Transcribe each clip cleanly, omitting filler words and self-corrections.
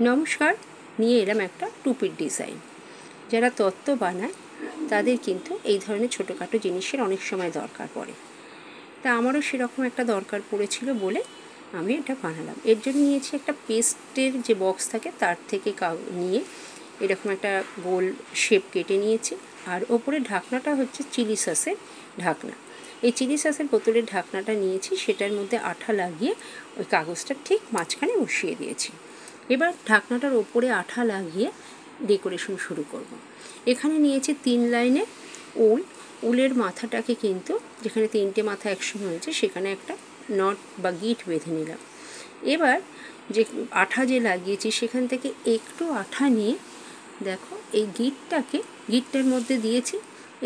নমস্কার, নিয়ে এলাম একটা টুপির ডিজাইন। যারা তত্ত্ব বানায় তাদের কিন্তু এই ধরনের ছোটোখাটো জিনিসের অনেক সময় দরকার পড়ে। তা আমারও সেরকম একটা দরকার পড়েছিল বলে আমি এটা বানালাম। এর জন্য নিয়েছি একটা পেস্টের যে বক্স থাকে তার থেকে নিয়ে এরকম একটা গোল শেপ কেটে নিয়েছি। আর ওপরে ঢাকনাটা হচ্ছে চিলি সসের ঢাকনা। এই চিলি সসের বোতলের ঢাকনাটা নিয়েছি, সেটার মধ্যে আঠা লাগিয়ে ওই কাগজটা ঠিক মাঝখানে বসিয়ে দিয়েছি। এবার ঢাকনাটার ওপরে আঠা লাগিয়ে ডেকোরেশন শুরু করব। এখানে নিয়েছি 3 লাইনের উলের মাথাটাকে কিন্তু যেখানে 3টে মাথা একসঙ্গে হয়েছে সেখানে একটা নট বা গিট বেঁধে নিলাম। এবার যে আঠা যে লাগিয়েছি সেখান থেকে একটু আঠা নিয়ে দেখো এই গিটটার মধ্যে দিয়েছি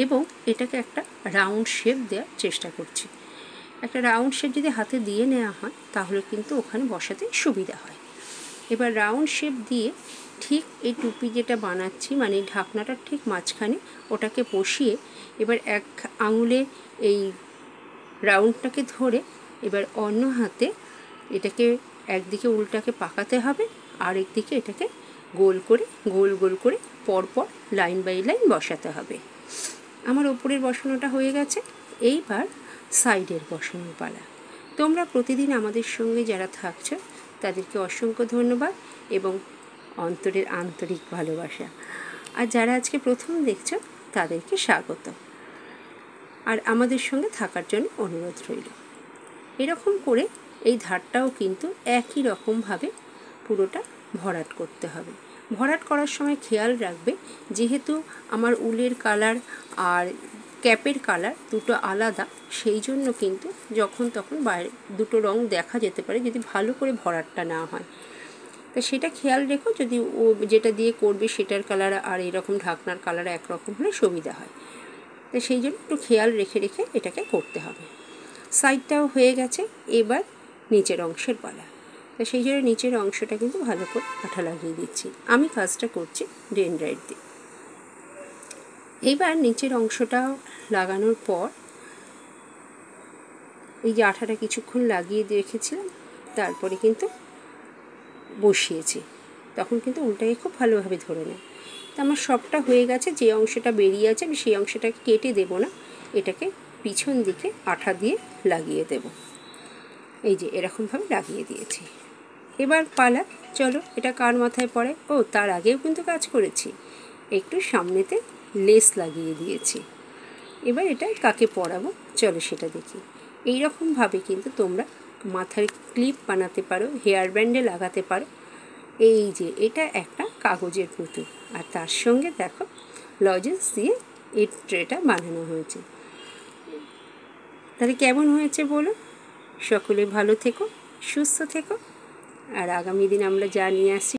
এবং এটাকে একটা রাউন্ড শেপ দেওয়ার চেষ্টা করছি। একটা রাউন্ড শেপ যদি হাতে দিয়ে নেওয়া হয় তাহলে কিন্তু ওখানে বসাতে সুবিধা হয়। এবার রাউন্ড শেপ দিয়ে ঠিক এই টুপি যেটা বানাচ্ছি মানে ঢাকনাটার ঠিক মাঝখানে ওটাকে বসিয়ে এবার এক আঙুলে এই রাউন্ডটাকে ধরে এবার অন্য হাতে এটাকে একদিকে উলটাকে পাকাতে হবে, আর একদিকে এটাকে গোল করে পরপর লাইন বাই লাইন বসাতে হবে। আমার ওপরের বসানোটা হয়ে গেছে, এইবার সাইডের বসানোর পালা। তোমরা প্রতিদিন আমাদের সঙ্গে যারা থাকছো তাদেরকে অসংখ্য ধন্যবাদ এবং অন্তরের আন্তরিক ভালোবাসা। আর যারা আজকে প্রথম দেখছো তাদেরকে স্বাগত আর আমাদের সঙ্গে থাকার জন্য অনুরোধ রইল। এরকম করে এই ধারটাও কিন্তু একই রকমভাবে পুরোটা ভরাট করতে হবে। ভরাট করার সময় খেয়াল রাখবে, যেহেতু আমার উলের কালার আর ক্যাপের কালার দুটো আলাদা, সেই জন্য কিন্তু যখন তখন বাইরে দুটো রং দেখা যেতে পারে যদি ভালো করে ভরাটটা না হয়। তা সেটা খেয়াল রেখো, যদি ও যেটা দিয়ে করবে সেটার কালার আর এরকম ঢাকনার কালার একরকম হলে সুবিধা হয়। তো সেই জন্য একটু খেয়াল রেখে এটাকে করতে হবে। সাইডটাও হয়ে গেছে, এবার নিচের অংশের পালা। তো সেই জন্য নিচের অংশটা কিন্তু ভালো করে আঠা লাগিয়ে দিচ্ছি। আমি কাজটা করছি ডেনড্রাইট দিয়ে। এইবার নিচের অংশটা লাগানোর পর এই যে আঠাটা কিছুক্ষণ লাগিয়ে রেখেছিলাম তারপরে কিন্তু বসিয়েছি, তখন কিন্তু উল্টাকে খুব ভালোভাবে ধরে নেয়। তো আমার সবটা হয়ে গেছে, যে অংশটা বেরিয়ে আছে আমি সেই অংশটাকে কেটে দেবো না, এটাকে পিছন দিকে আঠা দিয়ে লাগিয়ে দেব। এই যে এরকমভাবে লাগিয়ে দিয়েছি। এবার পালা, চলো এটা কার মাথায় পড়ে। ও তার আগেও কিন্তু কাজ করেছি, একটু সামনেতে লেস লাগিয়ে দিয়েছি। এবার এটা কাকে পরাবো চলো সেটা দেখি। এই রকমভাবে কিন্তু তোমরা মাথায় ক্লিপ বানাতে পারো, হেয়ার ব্যান্ডে লাগাতে পারো। এই যে এটা একটা কাগজের পুতুল, আর তার সঙ্গে দেখো লজেন্স দিয়ে এই ট্রেটা বানানো হয়েছে। তাহলে কেমন হয়েছে বলো? সকলে ভালো থেকো, সুস্থ থেকো, আর আগামী দিন আমরা যা নিয়ে আসি